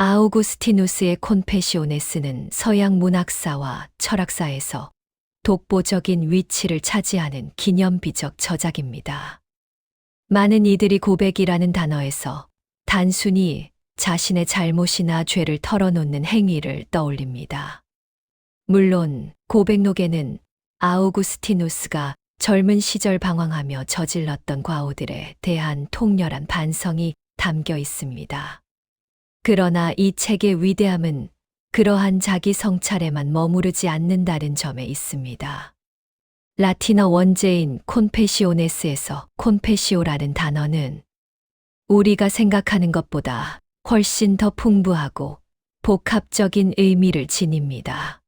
아우구스티누스의 콘페시오네스는 서양 문학사와 철학사에서 독보적인 위치를 차지하는 기념비적 저작입니다. 많은 이들이 고백이라는 단어에서 단순히 자신의 잘못이나 죄를 털어놓는 행위를 떠올립니다. 물론 고백록에는 아우구스티누스가 젊은 시절 방황하며 저질렀던 과오들에 대한 통렬한 반성이 담겨 있습니다. 그러나 이 책의 위대함은 그러한 자기 성찰에만 머무르지 않는다는 점에 있습니다. 라틴어 원제인 콘페시오네스에서 콘페시오라는 단어는 우리가 생각하는 것보다 훨씬 더 풍부하고 복합적인 의미를 지닙니다.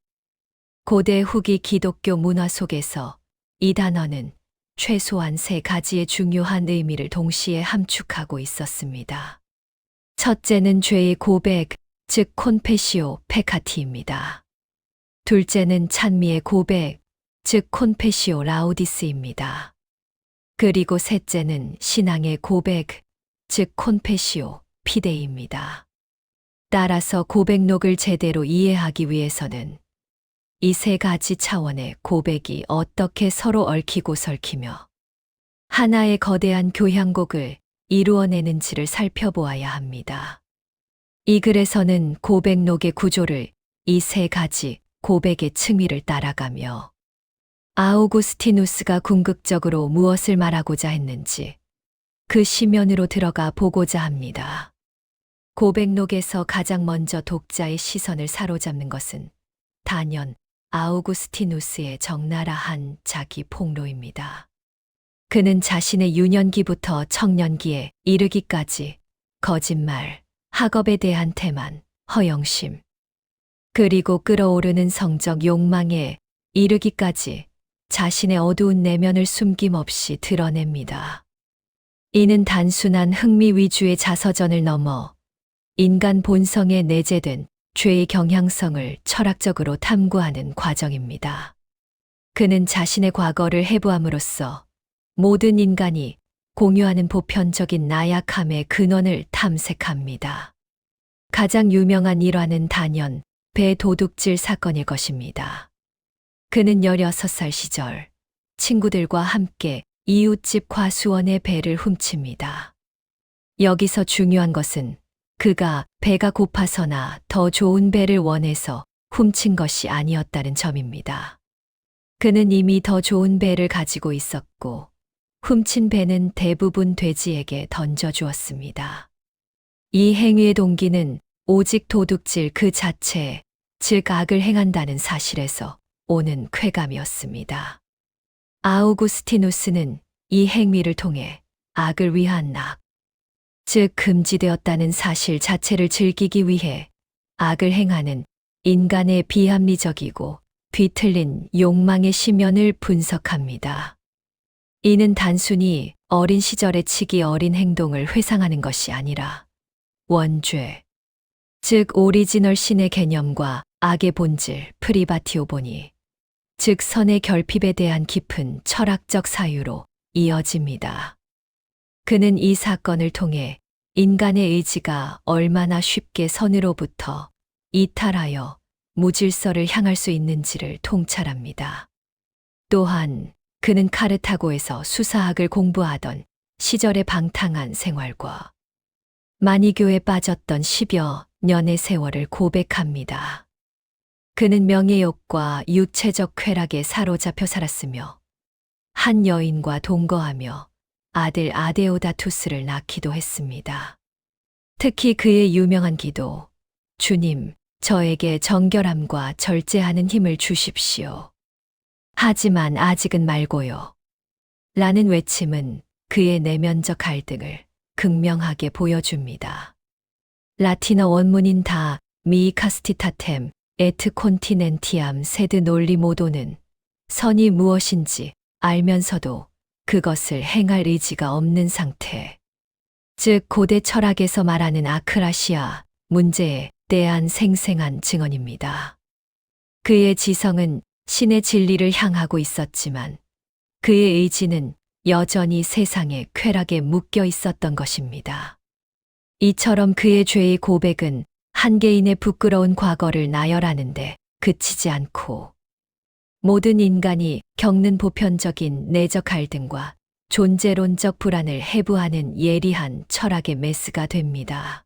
고대 후기 기독교 문화 속에서 이 단어는 최소한 3가지의 중요한 의미를 동시에 함축하고 있었습니다. 첫째는 죄의 고백, 즉 콘페시오 페카티입니다. 둘째는 찬미의 고백, 즉 콘페시오 라우디스입니다. 그리고 셋째는 신앙의 고백, 즉 콘페시오 피데이입니다. 따라서 고백록을 제대로 이해하기 위해서는 이 3가지 차원의 고백이 어떻게 서로 얽히고 설키며 하나의 거대한 교향곡을 이루어내는지를 살펴보아야 합니다. 이 글에서는 고백록의 구조를 이 3가지 고백의 층위를 따라가며 아우구스티누스가 궁극적으로 무엇을 말하고자 했는지 그 시면으로 들어가 보고자 합니다. 고백록에서 가장 먼저 독자의 시선을 사로잡는 것은 단연 아우구스티누스의 적나라한 자기 폭로입니다. 그는 자신의 유년기부터 청년기에 이르기까지 거짓말, 학업에 대한 태만, 허영심, 그리고 끓어오르는 성적 욕망에 이르기까지 자신의 어두운 내면을 숨김없이 드러냅니다. 이는 단순한 흥미 위주의 자서전을 넘어 인간 본성에 내재된 죄의 경향성을 철학적으로 탐구하는 과정입니다. 그는 자신의 과거를 해부함으로써 모든 인간이 공유하는 보편적인 나약함의 근원을 탐색합니다. 가장 유명한 일화는 단연 배 도둑질 사건일 것입니다. 그는 16살 시절 친구들과 함께 이웃집 과수원의 배를 훔칩니다. 여기서 중요한 것은 그가 배가 고파서나 더 좋은 배를 원해서 훔친 것이 아니었다는 점입니다. 그는 이미 더 좋은 배를 가지고 있었고 훔친 배는 대부분 돼지에게 던져주었습니다. 이 행위의 동기는 오직 도둑질 그 자체, 즉 악을 행한다는 사실에서 오는 쾌감이었습니다. 아우구스티누스는 이 행위를 통해 악을 위한 악, 즉 금지되었다는 사실 자체를 즐기기 위해 악을 행하는 인간의 비합리적이고 뒤틀린 욕망의 시면을 분석합니다. 이는 단순히 어린 시절의 치기 어린 행동을 회상하는 것이 아니라 원죄, 즉 오리지널 신의 개념과 악의 본질 프리바티오 보니, 즉 선의 결핍에 대한 깊은 철학적 사유로 이어집니다. 그는 이 사건을 통해 인간의 의지가 얼마나 쉽게 선으로부터 이탈하여 무질서를 향할 수 있는지를 통찰합니다. 또한 그는 카르타고에서 수사학을 공부하던 시절의 방탕한 생활과 마니교에 빠졌던 10여 년의 세월을 고백합니다. 그는 명예욕과 육체적 쾌락에 사로잡혀 살았으며 한 여인과 동거하며 아들 아데오다투스를 낳기도 했습니다. 특히 그의 유명한 기도, 주님, 저에게 정결함과 절제하는 힘을 주십시오. 하지만 아직은 말고요. 라는 외침은 그의 내면적 갈등을 극명하게 보여줍니다. 라틴어 원문인 다 미카스티타템 에트 콘티넨티암 세드 논리 모도는 선이 무엇인지 알면서도 그것을 행할 의지가 없는 상태, 즉 고대 철학에서 말하는 아크라시아 문제에 대한 생생한 증언입니다. 그의 지성은 신의 진리를 향하고 있었지만 그의 의지는 여전히 세상의 쾌락에 묶여 있었던 것입니다. 이처럼 그의 죄의 고백은 한 개인의 부끄러운 과거를 나열하는데 그치지 않고 모든 인간이 겪는 보편적인 내적 갈등과 존재론적 불안을 해부하는 예리한 철학의 메스가 됩니다.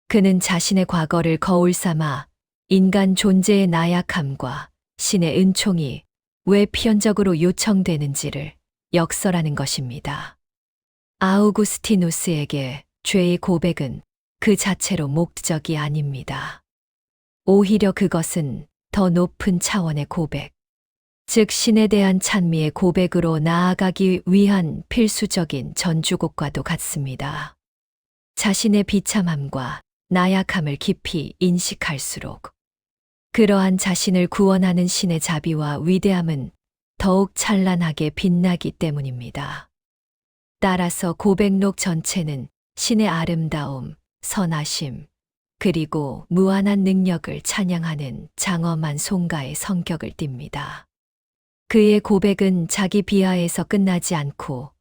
그는 자신의 과거를 거울 삼아 인간 존재의 나약함과 신의 은총이 왜 필연적으로 요청되는지를 역설하는 것입니다. 아우구스티누스에게 죄의 고백은 그 자체로 목적이 아닙니다. 오히려 그것은 더 높은 차원의 고백, 즉 신에 대한 찬미의 고백으로 나아가기 위한 필수적인 전주곡과도 같습니다. 자신의 비참함과 나약함을 깊이 인식할수록 그러한 자신을 구원하는 신의 자비와 위대함은 더욱 찬란하게 빛나기 때문입니다. 따라서 고백록 전체는 신의 아름다움, 선하심, 그리고 무한한 능력을 찬양하는 장엄한 송가의 성격을 띱니다. 그의 고백은 자기 비하에서 끝나지 않고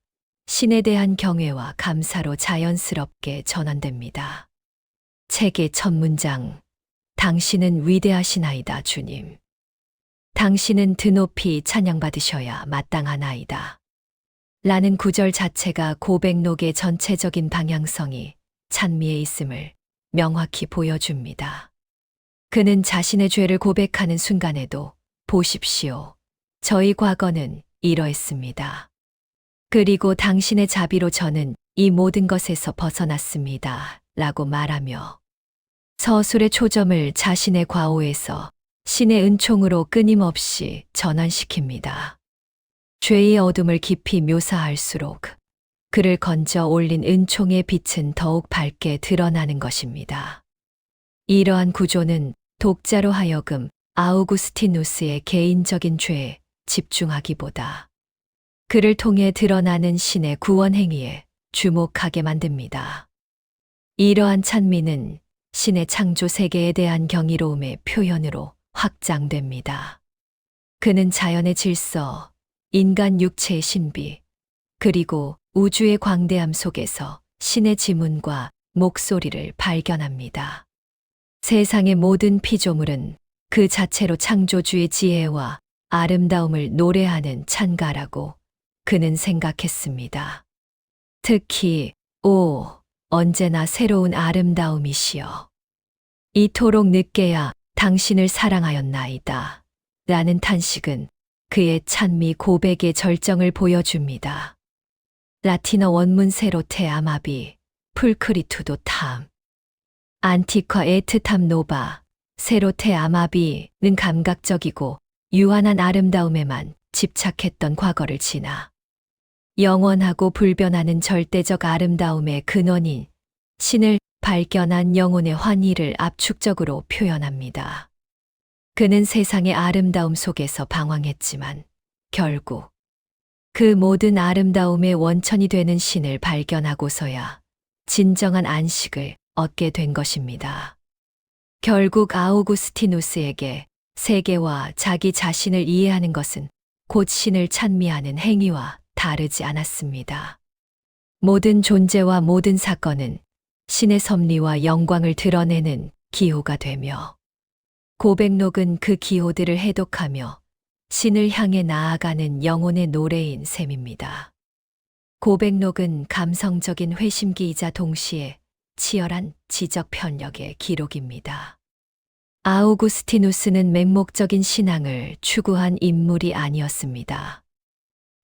신에 대한 경외와 감사로 자연스럽게 전환됩니다. 책의 첫 문장, 당신은 위대하시나이다, 주님. 당신은 드높이 찬양받으셔야 마땅하나이다. 라는 구절 자체가 고백록의 전체적인 방향성이 찬미에 있음을 명확히 보여줍니다. 그는 자신의 죄를 고백하는 순간에도 보십시오. 저희 과거는 이러했습니다. 그리고 당신의 자비로 저는 이 모든 것에서 벗어났습니다. 라고 말하며 서술의 초점을 자신의 과오에서 신의 은총으로 끊임없이 전환시킵니다. 죄의 어둠을 깊이 묘사할수록 그를 건져 올린 은총의 빛은 더욱 밝게 드러나는 것입니다. 이러한 구조는 독자로 하여금 아우구스티누스의 개인적인 죄에 집중하기보다 그를 통해 드러나는 신의 구원 행위에 주목하게 만듭니다. 이러한 찬미는 신의 창조 세계에 대한 경이로움의 표현으로 확장됩니다. 그는 자연의 질서, 인간 육체의 신비, 그리고 우주의 광대함 속에서 신의 지문과 목소리를 발견합니다. 세상의 모든 피조물은 그 자체로 창조주의 지혜와 아름다움을 노래하는 찬가라고 그는 생각했습니다. 특히 언제나 새로운 아름다움이시여. 이토록 늦게야 당신을 사랑하였나이다. 라는 탄식은 그의 찬미 고백의 절정을 보여줍니다. 라틴어 원문 세로테 아마비, 풀크리투도 탐. 안티과 에트탐 노바, 세로테 아마비는 감각적이고 유한한 아름다움에만 집착했던 과거를 지나 영원하고 불변하는 절대적 아름다움의 근원인 신을 발견한 영혼의 환희를 압축적으로 표현합니다. 그는 세상의 아름다움 속에서 방황했지만 결국 그 모든 아름다움의 원천이 되는 신을 발견하고서야 진정한 안식을 얻게 된 것입니다. 결국 아우구스티누스에게 세계와 자기 자신을 이해하는 것은 곧 신을 찬미하는 행위와 다르지 않았습니다. 모든 존재와 모든 사건은 신의 섭리와 영광을 드러내는 기호가 되며 고백록은 그 기호들을 해독하며 신을 향해 나아가는 영혼의 노래인 셈입니다. 고백록은 감성적인 회심기이자 동시에 치열한 지적 편력의 기록입니다. 아우구스티누스는 맹목적인 신앙을 추구한 인물이 아니었습니다.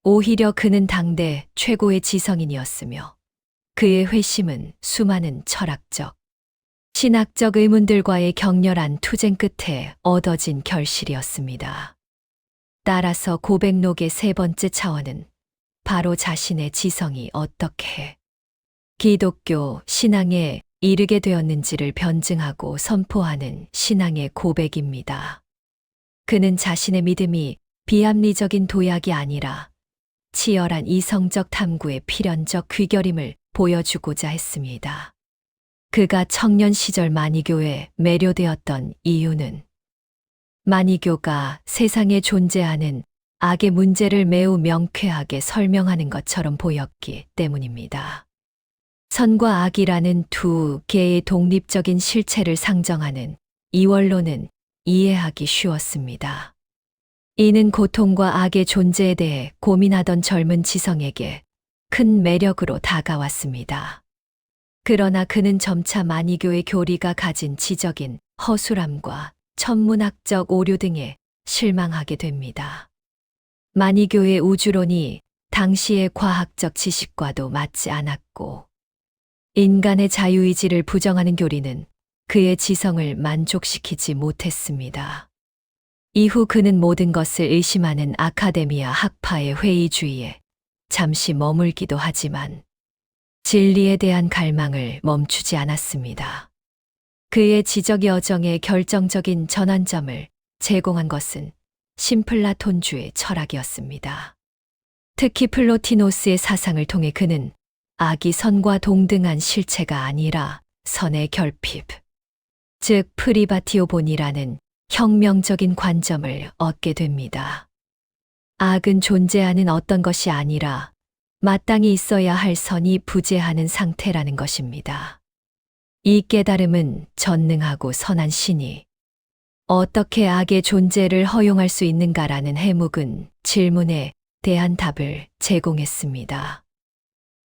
오히려 그는 당대 최고의 지성인이었으며 그의 회심은 수많은 철학적, 신학적 의문들과의 격렬한 투쟁 끝에 얻어진 결실이었습니다. 따라서 고백록의 세 번째 차원은 바로 자신의 지성이 어떻게 기독교 신앙에 이르게 되었는지를 변증하고 선포하는 신앙의 고백입니다. 그는 자신의 믿음이 비합리적인 도약이 아니라 치열한 이성적 탐구의 필연적 귀결임을 보여주고자 했습니다. 그가 청년 시절 마니교에 매료되었던 이유는 마니교가 세상에 존재하는 악의 문제를 매우 명쾌하게 설명하는 것처럼 보였기 때문입니다. 선과 악이라는 두 개의 독립적인 실체를 상정하는 이 원론은 이해하기 쉬웠습니다. 이는 고통과 악의 존재에 대해 고민하던 젊은 지성에게 큰 매력으로 다가왔습니다. 그러나 그는 점차 마니교의 교리가 가진 지적인 허술함과 천문학적 오류 등에 실망하게 됩니다. 마니교의 우주론이 당시의 과학적 지식과도 맞지 않았고, 인간의 자유의지를 부정하는 교리는 그의 지성을 만족시키지 못했습니다. 이후 그는 모든 것을 의심하는 아카데미아 학파의 회의주의에 잠시 머물기도 하지만 진리에 대한 갈망을 멈추지 않았습니다. 그의 지적 여정의 결정적인 전환점을 제공한 것은 신플라톤주의 철학이었습니다. 특히 플로티노스의 사상을 통해 그는 악이 선과 동등한 실체가 아니라 선의 결핍, 즉 프리바티오본이라는 혁명적인 관점을 얻게 됩니다. 악은 존재하는 어떤 것이 아니라 마땅히 있어야 할 선이 부재하는 상태라는 것입니다. 이 깨달음은 전능하고 선한 신이 어떻게 악의 존재를 허용할 수 있는가라는 해묵은 질문에 대한 답을 제공했습니다.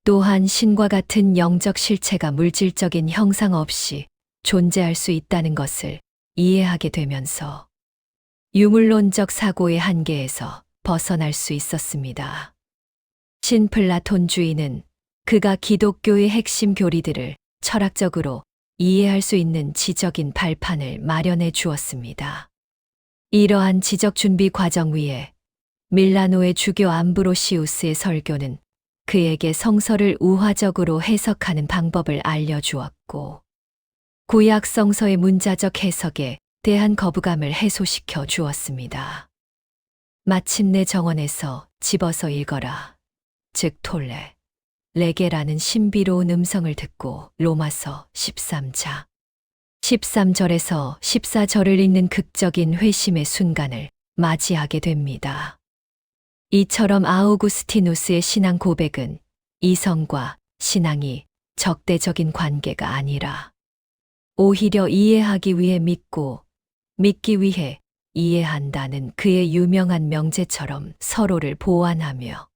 또한 신과 같은 영적 실체가 물질적인 형상 없이 존재할 수 있다는 것을 이해하게 되면서 유물론적 사고의 한계에서 벗어날 수 있었습니다. 신플라톤주의는 그가 기독교의 핵심 교리들을 철학적으로 이해할 수 있는 지적인 발판을 마련해 주었습니다. 이러한 지적 준비 과정 위에 밀라노의 주교 암브로시우스의 설교는 그에게 성서를 우화적으로 해석하는 방법을 알려주었고, 구약 성서의 문자적 해석에 대한 거부감을 해소시켜 주었습니다. 마침내 정원에서 집어서 읽어라, 즉 톨레, 레게라는 신비로운 음성을 듣고 로마서 13장 13절에서 14절을 읽는 극적인 회심의 순간을 맞이하게 됩니다. 이처럼 아우구스티누스의 신앙 고백은 이성과 신앙이 적대적인 관계가 아니라 오히려 이해하기 위해 믿고 믿기 위해 이해한다는 그의 유명한 명제처럼 서로를 보완하며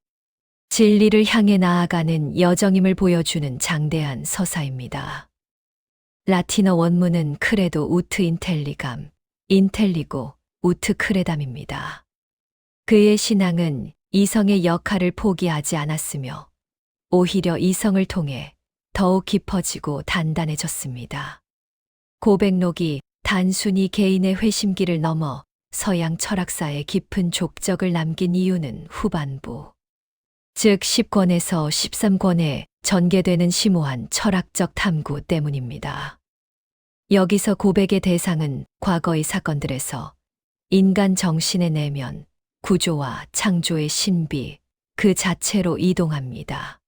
진리를 향해 나아가는 여정임을 보여주는 장대한 서사입니다. 라틴어 원문은 크레도 우트 인텔리감, 인텔리고 우트 크레담입니다. 그의 신앙은 이성의 역할을 포기하지 않았으며 오히려 이성을 통해 더욱 깊어지고 단단해졌습니다. 고백록이 단순히 개인의 회심기를 넘어 서양 철학사에 깊은 족적을 남긴 이유는 후반부, 즉 10권에서 13권에 전개되는 심오한 철학적 탐구 때문입니다. 여기서 고백의 대상은 과거의 사건들에서 인간 정신의 내면, 구조와 창조의 신비 그 자체로 이동합니다.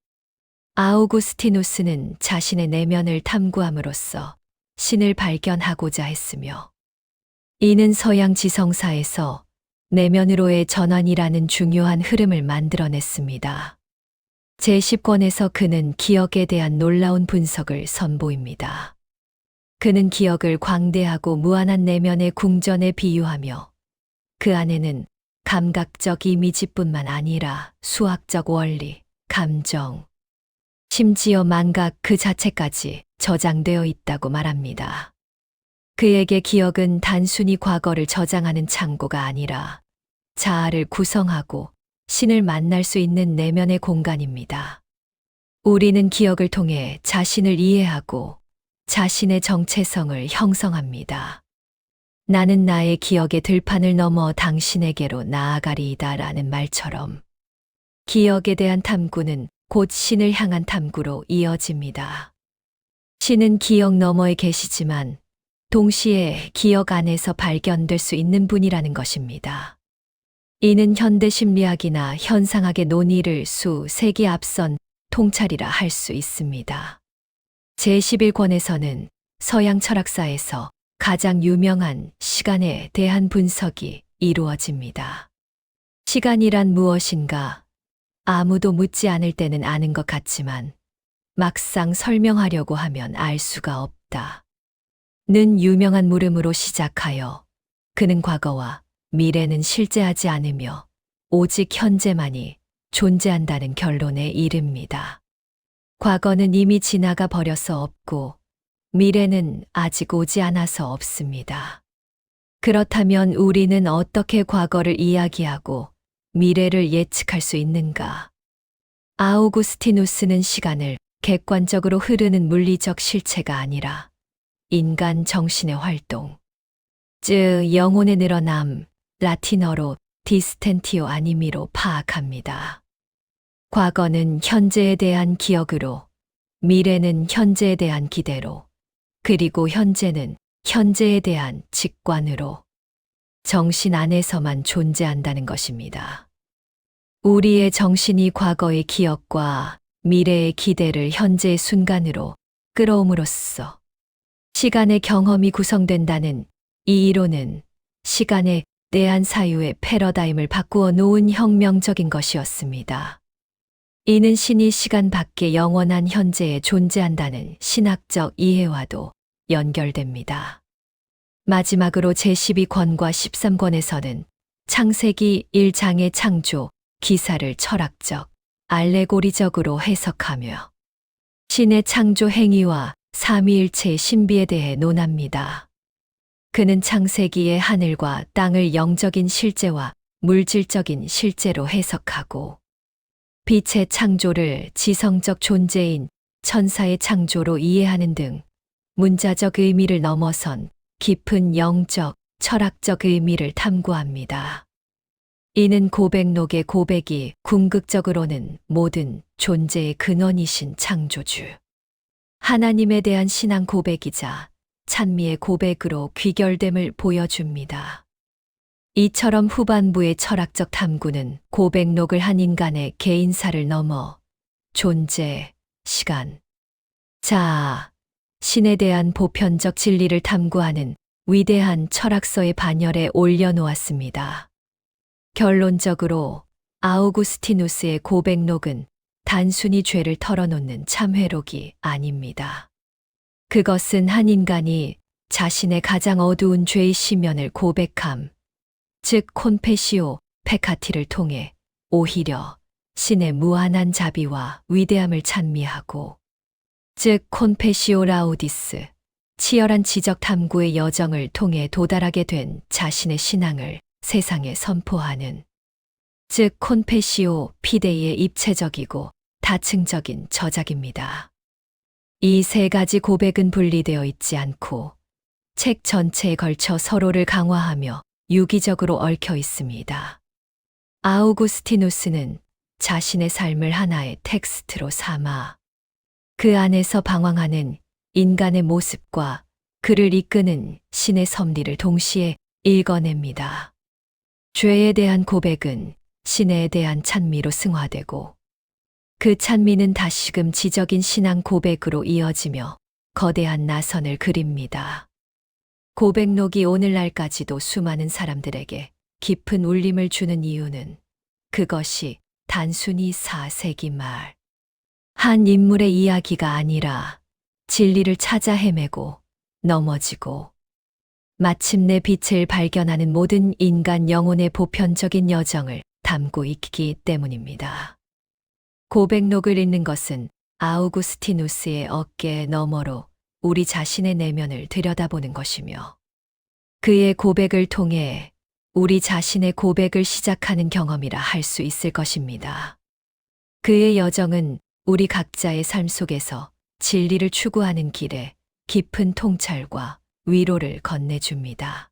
아우구스티누스는 자신의 내면을 탐구함으로써 신을 발견하고자 했으며, 이는 서양 지성사에서 내면으로의 전환이라는 중요한 흐름을 만들어냈습니다. 제10권에서 그는 기억에 대한 놀라운 분석을 선보입니다. 그는 기억을 광대하고 무한한 내면의 궁전에 비유하며 그 안에는 감각적 이미지뿐만 아니라 수학적 원리, 감정, 심지어 망각 그 자체까지 저장되어 있다고 말합니다. 그에게 기억은 단순히 과거를 저장하는 창고가 아니라 자아를 구성하고 신을 만날 수 있는 내면의 공간입니다. 우리는 기억을 통해 자신을 이해하고 자신의 정체성을 형성합니다. 나는 나의 기억의 들판을 넘어 당신에게로 나아가리이다 라는 말처럼 기억에 대한 탐구는 곧 신을 향한 탐구로 이어집니다. 신은 기억 너머에 계시지만 동시에 기억 안에서 발견될 수 있는 분이라는 것입니다. 이는 현대 심리학이나 현상학의 논의를 수세기 앞선 통찰이라 할 수 있습니다. 제11권에서는 서양 철학사에서 가장 유명한 시간에 대한 분석이 이루어집니다. 시간이란 무엇인가? 아무도 묻지 않을 때는 아는 것 같지만 막상 설명하려고 하면 알 수가 없다. 는 유명한 물음으로 시작하여 그는 과거와 미래는 실제하지 않으며 오직 현재만이 존재한다는 결론에 이릅니다. 과거는 이미 지나가 버려서 없고 미래는 아직 오지 않아서 없습니다. 그렇다면 우리는 어떻게 과거를 이야기하고 미래를 예측할 수 있는가? 아우구스티누스는 시간을 객관적으로 흐르는 물리적 실체가 아니라 인간 정신의 활동, 즉 영혼의 늘어남, 라틴어로 디스텐티오 아니미로 파악합니다. 과거는 현재에 대한 기억으로, 미래는 현재에 대한 기대로, 그리고 현재는 현재에 대한 직관으로 정신 안에서만 존재한다는 것입니다. 우리의 정신이 과거의 기억과 미래의 기대를 현재의 순간으로 끌어옴으로써 시간의 경험이 구성된다는 이 이론은 시간에 대한 사유의 패러다임을 바꾸어 놓은 혁명적인 것이었습니다. 이는 신이 시간 밖에 영원한 현재에 존재한다는 신학적 이해와도 연결됩니다. 마지막으로 제12권과 13권에서는 창세기 1장의 창조, 기사를 철학적, 알레고리적으로 해석하며 신의 창조 행위와 삼위일체의 신비에 대해 논합니다. 그는 창세기의 하늘과 땅을 영적인 실제와 물질적인 실제로 해석하고 빛의 창조를 지성적 존재인 천사의 창조로 이해하는 등 문자적 의미를 넘어선 깊은 영적, 철학적 의미를 탐구합니다. 이는 고백록의 고백이 궁극적으로는 모든 존재의 근원이신 창조주, 하나님에 대한 신앙 고백이자 찬미의 고백으로 귀결됨을 보여줍니다. 이처럼 후반부의 철학적 탐구는 고백록을 한 인간의 개인사를 넘어 존재, 시간, 자아, 신에 대한 보편적 진리를 탐구하는 위대한 철학서의 반열에 올려놓았습니다. 결론적으로 아우구스티누스의 고백록은 단순히 죄를 털어놓는 참회록이 아닙니다. 그것은 한 인간이 자신의 가장 어두운 죄의 시면을 고백함, 즉 콘페시오 페카티를 통해 오히려 신의 무한한 자비와 위대함을 찬미하고, 즉 콘페시오 라우디스, 치열한 지적 탐구의 여정을 통해 도달하게 된 자신의 신앙을 세상에 선포하는, 즉 콘페시오 피데이의 입체적이고 다층적인 저작입니다. 이 세 가지 고백은 분리되어 있지 않고 책 전체에 걸쳐 서로를 강화하며 유기적으로 얽혀 있습니다. 아우구스티누스는 자신의 삶을 하나의 텍스트로 삼아 그 안에서 방황하는 인간의 모습과 그를 이끄는 신의 섭리를 동시에 읽어냅니다. 죄에 대한 고백은 신에 대한 찬미로 승화되고 그 찬미는 다시금 지적인 신앙 고백으로 이어지며 거대한 나선을 그립니다. 고백록이 오늘날까지도 수많은 사람들에게 깊은 울림을 주는 이유는 그것이 단순히 4세기 말 한 인물의 이야기가 아니라 진리를 찾아 헤매고 넘어지고 마침내 빛을 발견하는 모든 인간 영혼의 보편적인 여정을 담고 있기 때문입니다. 고백록을 읽는 것은 아우구스티누스의 어깨 너머로 우리 자신의 내면을 들여다보는 것이며 그의 고백을 통해 우리 자신의 고백을 시작하는 경험이라 할 수 있을 것입니다. 그의 여정은 우리 각자의 삶 속에서 진리를 추구하는 길에 깊은 통찰과 위로를 건네줍니다.